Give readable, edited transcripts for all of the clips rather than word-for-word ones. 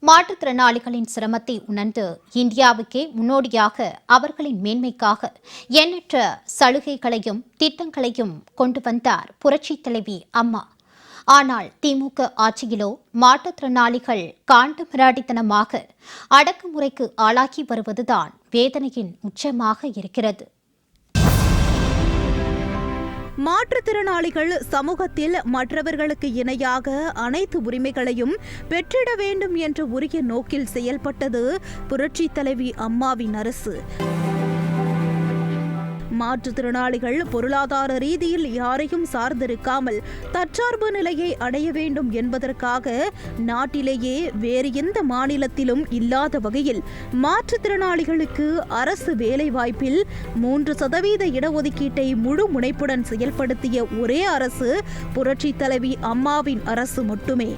மாற்றுத்திறனாளிகளின் சிரமத்தை உணர்ந்து இந்தியாவுக்கே முன்னோடியாக அவர்களின் மேன்மைக்காக எண்ணற்ற சலுகைகளையும் திட்டங்களையும் கொண்டு வந்தார் புரட்சித் தலைவி அம்மா. ஆனால் திமுக ஆட்சியிலோ மாற்றுத்திறனாளிகள் காண்டுமிராடித்தனமாக அடக்குமுறைக்கு ஆளாக்கி வருவதுதான் வேதனையின் உச்சமாக இருக்கிறது. மாற்றுத்திறனாளிகள் சமூகத்தில் மற்றவர்களுக்கு இணையாக அனைத்து உரிமைகளையும் பெற்றிட வேண்டும் என்ற உரிய நோக்கில் செயல்பட்டது புரட்சித் தலைவி அம்மாவின் அரசு. மாற்றுத்திறனாளிகள் பொருளாதார ரீதியில் யாரையும் சார்ந்திருக்காமல் தற்சார்பு நிலையை அடைய வேண்டும் என்பதற்காக நாட்டிலேயே வேறு எந்த மாநிலத்திலும் இல்லாத வகையில் மாற்றுத்திறனாளிகளுக்கு அரசு வேலைவாய்ப்பில் 3% இடஒதுக்கீட்டை முழு முனைப்புடன் செயல்படுத்திய ஒரே அரசு புரட்சித் தலைவி அம்மாவின் அரசு மட்டுமே.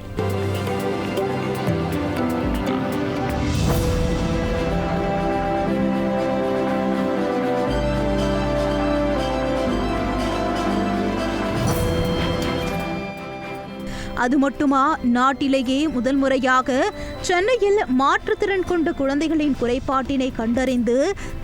அது மட்டுமா, நாட்டிலேயே முதல் முறையாக சென்னையில் மாற்றுத்திறன் கொண்ட குழந்தைகளின் குறைபாட்டினை கண்டறிந்து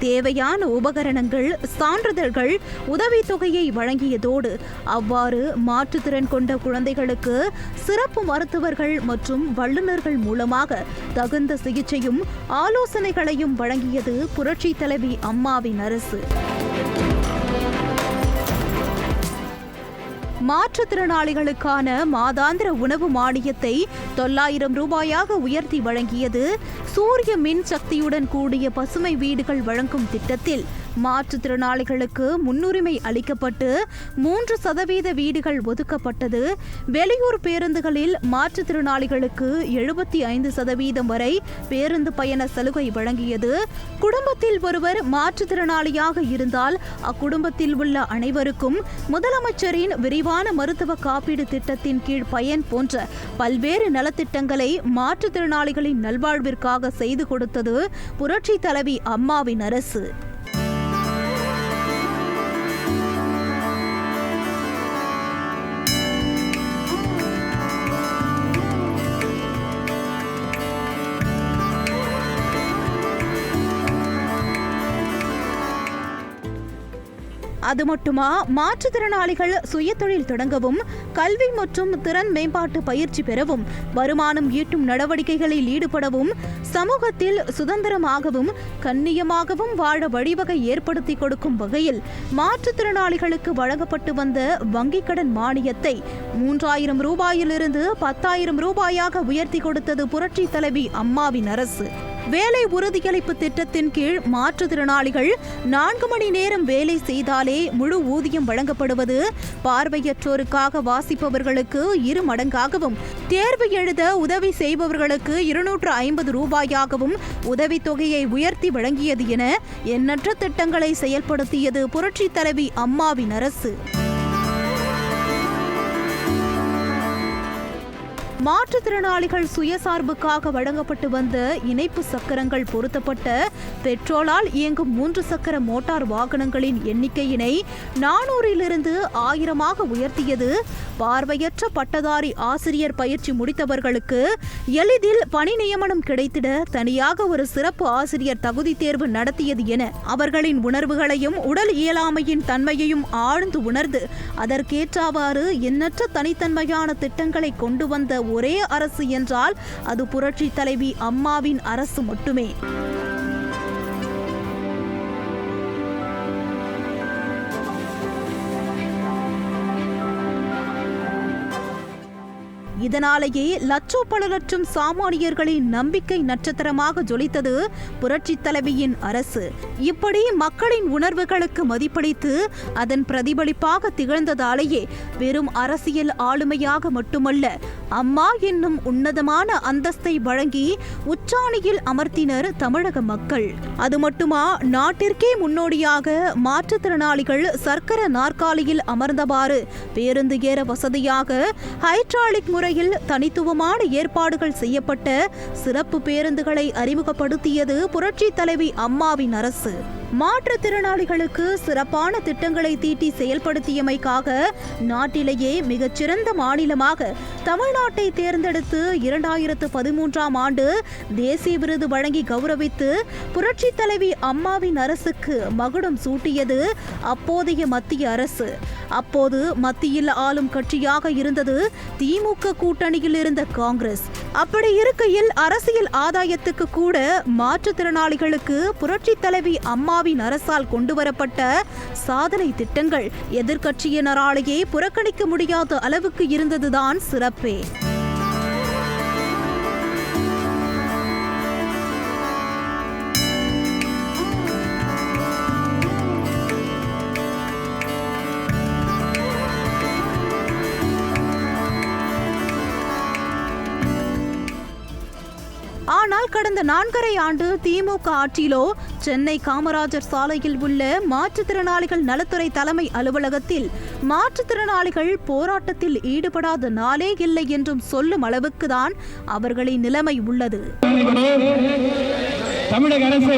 தேவையான உபகரணங்கள், சான்றிதழ்கள், உதவித்தொகையை வழங்கியதோடு அவ்வாறு மாற்றுத்திறன் கொண்ட குழந்தைகளுக்கு சிறப்பு மருத்துவர்கள் மற்றும் வல்லுநர்கள் மூலமாக தகுந்த சிகிச்சையும் ஆலோசனைகளையும் வழங்கியது புரட்சித் தலைவி அம்மாவின் அரசு. மாற்றுத்திறனாளிகளுக்கான மாதாந்திர உணவு மானியத்தை 900 ரூபாயாக உயர்த்தி வழங்கியது. சூரிய மின் சக்தியுடன் கூடிய பசுமை வீடுகள் வழங்கும் திட்டத்தில் மாற்றுத்திறனாளிகளுக்கு முன்னுரிமை அளிக்கப்பட்டு 3% வீடுகள் ஒதுக்கப்பட்டது. வெளியூர் பேருந்துகளில் மாற்றுத்திறனாளிகளுக்கு 75% வரை பேருந்து பயண சலுகை வழங்கியது. குடும்பத்தில் ஒருவர் மாற்றுத்திறனாளியாக இருந்தால் அக்குடும்பத்தில் உள்ள அனைவருக்கும் முதலமைச்சரின் விரிவான மருத்துவ காப்பீடு திட்டத்தின் கீழ் பயன் போன்ற பல்வேறு நலத்திட்டங்களை மாற்றுத்திறனாளிகளின் நல்வாழ்விற்காக செய்து கொடுத்தது புரட்சித் தலைவி அம்மாவின் அரசு. அது மட்டுமா, மாற்றுத்திறனாளிகள் சுயதொழில் தொடங்கவும், கல்வி மற்றும் திறன் மேம்பாட்டு பயிற்சி பெறவும், வருமானம் ஈட்டும் நடவடிக்கைகளில் ஈடுபடவும், சமூகத்தில் சுதந்திரமாகவும் கண்ணியமாகவும் வாழ வழிவகை ஏற்படுத்தி கொடுக்கும் வகையில் மாற்றுத்திறனாளிகளுக்கு வழங்கப்பட்டு வந்த வங்கிக் கடன் மானியத்தை 3000 ரூபாயிலிருந்து 10,000 ரூபாயாக உயர்த்தி கொடுத்தது புரட்சித் தலைவி அம்மாவின் அரசு. வேலை உறுதியளிப்பு திட்டத்தின் கீழ் மாற்றுத்திறனாளிகள் 4 மணி நேரம் வேலை செய்தாலே முழு ஊதியம் வழங்கப்படுவது, பார்வையற்றோருக்காக வாசிப்பவர்களுக்கு 2 மடங்காகவும், தேர்வு எழுத உதவி செய்பவர்களுக்கு 250 ரூபாயாகவும் உதவித்தொகையை உயர்த்தி வழங்கியது என எண்ணற்ற திட்டங்களை செயல்படுத்தியது புரட்சித் தலைவி அம்மாவின் அரசு. மாற்றுத்திறனாளிகள் சுயசார்புக்காக வழங்கப்பட்டு வந்த இணைப்பு சக்கரங்கள் பொருத்தப்பட்ட பெட்ரோலால் இயங்கும் 3 சக்கர மோட்டார் வாகனங்களின் எண்ணிக்கையினை 400லிருந்து 1000ஆக உயர்த்தியது. பார்வையற்ற பட்டதாரி ஆசிரியர் பயிற்சி முடித்தவர்களுக்கு எளிதில் பணி நியமனம் கிடைத்திட தனியாக ஒரு சிறப்பு ஆசிரியர் தகுதி தேர்வு நடத்தியது என அவர்களின் உணர்வுகளையும் உடல் இயலாமையின் தன்மையையும் ஆழ்ந்து உணர்ந்து அதற்கேற்றவாறு எண்ணற்ற தனித்தன்மையான திட்டங்களை கொண்டு வந்த ஒரே அரசு என்றால் அது புரட்சித் தலைவி அம்மாவின் அரசு மட்டுமே. இதனாலேயே பல லட்சம் சாமானியர்களின் நம்பிக்கை நட்சத்திரமாக ஜொலித்தது புரட்சித் தலைவியின் அரசு. இப்படி மக்களின் உணர்வுகளுக்கு மதிப்பளித்து அதன் பிரதிபலிப்பாக திகழ்ந்ததாலேயே வெறும் அரசியல் ஆளுமையாக மட்டுமல்ல, அம்மா என்னும் உன்னதமான அந்தஸ்தை வழங்கி உச்சாணியில் அமர்த்தினர் தமிழக மக்கள். அது மட்டுமா, நாட்டிற்கே முன்னோடியாக மாற்றுத்திறனாளிகள் சர்க்கர நாற்காலியில் அமர்ந்தவாறு பேருந்து ஏற வசதியாக ஹைட்ராலிக் முறையில் தனித்துவமான ஏற்பாடுகள் செய்யப்பட்ட சிறப்பு பேருந்துகளை அறிமுகப்படுத்தியது புரட்சித் தலைவி அம்மாவின் அரசு. மாற்றுத்திறனாளிகளுக்கு சிறப்பான திட்டங்களை தீட்டி செயல்படுத்தியமைக்காக நாட்டிலேயே மிகச்சிறந்த மாநிலமாக தமிழ்நாட்டை தேர்ந்தெடுத்து 2013ஆம் ஆண்டு தேசிய விருது வழங்கி கௌரவித்து புரட்சி தலைவி அம்மாவின் அரசுக்கு மகுடம் சூட்டியது அப்போதைய மத்திய அரசு. அப்போது மத்தியில் ஆளும் கட்சியாக இருந்தது திமுக கூட்டணியில் இருந்த காங்கிரஸ். அப்படி இருக்கையில் அரசியல் ஆதாயத்துக்கு கூட மாற்றுத்திறனாளிகளுக்கு புரட்சி தலைவி அம்மாவின் அரசால் கொண்டுவரப்பட்ட சாதனை திட்டங்கள் எதிர்க்கட்சியினராலேயே புறக்கணிக்க முடியாத அளவுக்கு இருந்ததுதான் சிறப்பே. ஆனால் கடந்த 4.5 ஆண்டு திமுக ஆட்சியிலோ சென்னை காமராஜர் சாலையில் உள்ள மாற்றுத்திறனாளிகள் நலத்துறை தலைமை அலுவலகத்தில் மாற்றுத்திறனாளிகள் போராட்டத்தில் ஈடுபடாத நாளே இல்லை என்றும் சொல்லும் அளவுக்கு தான் அவர்களின் நிலைமை உள்ளது. தமிழக அரசு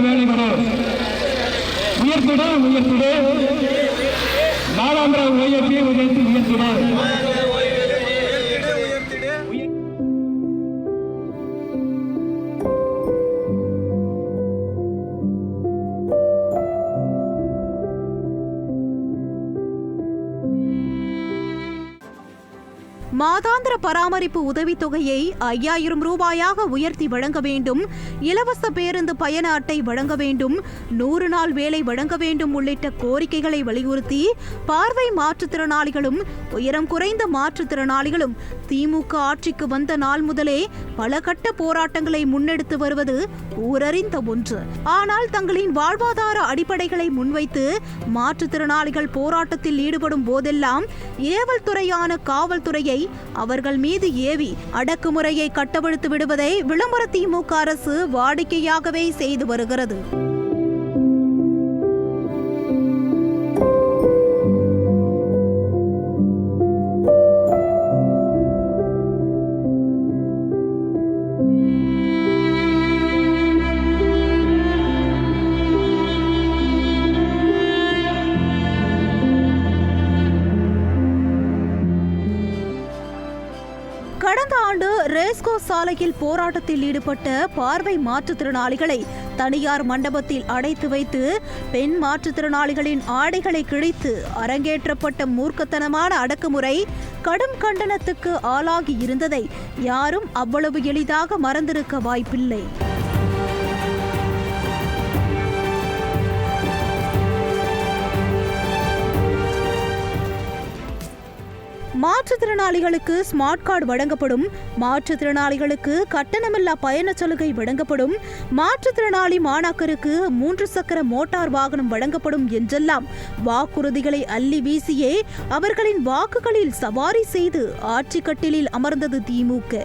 மாதாந்திர பராமரிப்பு உதவித்தொகையை 5000 ரூபாயாக உயர்த்தி வழங்க வேண்டும், இலவச பேருந்து பயண அட்டை வழங்க வேண்டும், 100 நாள் வேலை வழங்க வேண்டும் உள்ளிட்ட கோரிக்கைகளை வலியுறுத்தி பார்வை மாற்றுத்திறனாளிகளும் உயரம் குறைந்த மாற்றுத்திறனாளிகளும் திமுக ஆட்சிக்கு வந்த நாள் முதலே பல கட்ட போராட்டங்களை முன்னெடுத்து வருவது ஊரறிந்த ஒன்று. ஆனால் தங்களின் வாழ்வாதார அடிப்படைகளை முன்வைத்து மாற்றுத்திறனாளிகள் போராட்டத்தில் ஈடுபடும் போதெல்லாம் ஏவல் துறையான காவல்துறையை அவர்கள் மீது ஏவி அடக்குமுறையை கட்டவிழ்த்து விடுவதை விளம்பர திமுக அரசு வாடிக்கையாகவே செய்து வருகிறது. கடந்த ஆண்டு ரேஸ்கோ சாலையில் போராட்டத்தில் ஈடுபட்ட பார்வை மாற்றுத்திறனாளிகளை தனியார் மண்டபத்தில் அடைத்து வைத்து பெண் மாற்றுத்திறனாளிகளின் ஆடைகளை கிழித்து அரங்கேற்றப்பட்ட மூர்க்கத்தனமான அடக்குமுறை கடும் கண்டனத்துக்கு ஆளாகி இருந்ததை யாரும் அவ்வளவு எளிதாக மறந்திருக்க வாய்ப்பில்லை. மாற்றுத்திறனாளிகளுக்கு ஸ்மார்ட் கார்டு வழங்கப்படும், மாற்றுத்திறனாளிகளுக்கு கட்டணமில்லா பயண சலுகை வழங்கப்படும், மாற்றுத்திறனாளி மாணாக்கருக்கு 3 சக்கர மோட்டார் வாகனம் வழங்கப்படும் என்றெல்லாம் வாக்குறுதிகளை அள்ளி வீசியே அவர்களின் வாக்குகளில் சவாரி செய்து ஆட்சி கட்டிலில் அமர்ந்தது திமுக.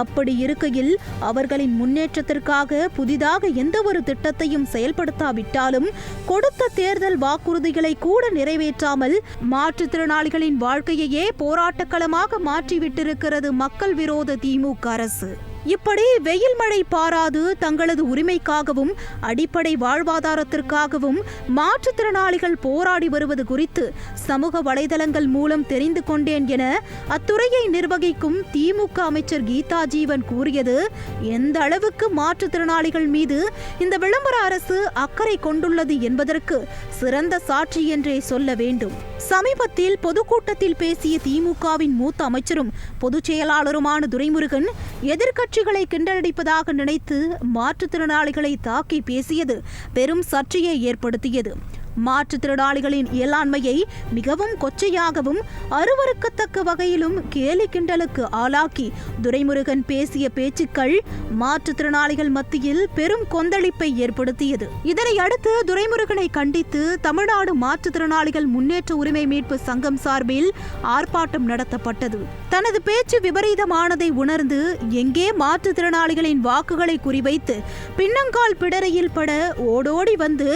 அப்படி இருக்கையில் அவர்களின் முன்னேற்றத்திற்காக புதிதாக எந்த ஒரு திட்டத்தையும் செயல்படுத்தாவிட்டாலும் கொடுத்த தேர்தல் வாக்குறுதிகளை கூட நிறைவேற்றாமல் மாற்றுத்திறனாளிகளின் வாழ்க்கையையே போராட்டக்களமாக மாற்றிவிட்டிருக்கிறது மக்கள் விரோத திமுக அரசு. இப்படி வெயில் மழை பாராது தங்களது உரிமைக்காகவும் அடிப்படை வாழ்வாதாரத்திற்காகவும் மாற்றுத்திறனாளிகள் போராடி வருவது குறித்து சமூக வலைதளங்கள் மூலம் தெரிந்து கொண்டேன் என அத்துறையை நிர்வகிக்கும் திமுக அமைச்சர் கீதா ஜீவன் கூறியது எந்த அளவுக்கு மாற்றுத்திறனாளிகள் மீது இந்த விளம்பர அரசு அக்கறை கொண்டுள்ளது என்பதற்கு சிறந்த சாட்சி என்றே சொல்ல வேண்டும். சமீபத்தில் பொதுக்கூட்டத்தில் பேசிய திமுகவின் மூத்த அமைச்சரும் பொதுச் செயலாளருமான துரைமுருகன் எதிர்க்கட்சிகளை கிண்டலடிப்பதாக நினைத்து மாற்றுத்திறனாளிகளை தாக்கி பேசியது பெரும் சர்ச்சையை ஏற்படுத்தியது. மாற்றுத்திறனாளிகளின் இயலாண்மையை மிகவும் கொச்சையாகவும் அருவருக்கத்தக்க வகையிலும் கேலி கிண்டலுக்கு ஆளாக்கி துரைமுருகன் பேசிய பேச்சுக்கள் மாற்றுத்திறனாளிகள் மத்தியில் பெரும் கொந்தளிப்பை ஏற்படுத்தியது. இதனை அடுத்து துரைமுருகனை கண்டித்து தமிழ்நாடு மாற்றுத்திறனாளிகள் முன்னேற்ற உரிமை மீட்பு சங்கம் சார்பில் ஆர்ப்பாட்டம் நடத்தப்பட்டது. தனது பேச்சு விபரீதமானதை உணர்ந்து எங்கே மாற்றுத்திறனாளிகளின் வாக்குகளை குறிவைத்து பின்னங்கால் பிடரையில் பட ஓடோடி வந்து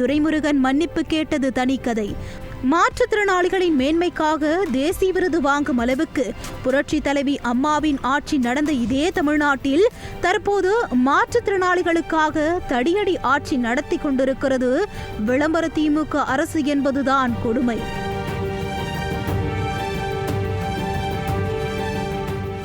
துரைமுருகன் மன்னிப்பு கேட்டது தனி கதை. மாற்றுத்திறனாளிகளின் மேன்மைக்காக தேசிய விருது வாங்கும் அளவுக்கு புரட்சி தலைவி அம்மாவின் ஆட்சி நடந்த இதே தமிழ்நாட்டில் தற்போது மாற்றுத்திறனாளிகளுக்காக தடியடி ஆட்சி நடத்தி கொண்டிருக்கிறது விளம்பர திமுக அரசு என்பதுதான் கொடுமை.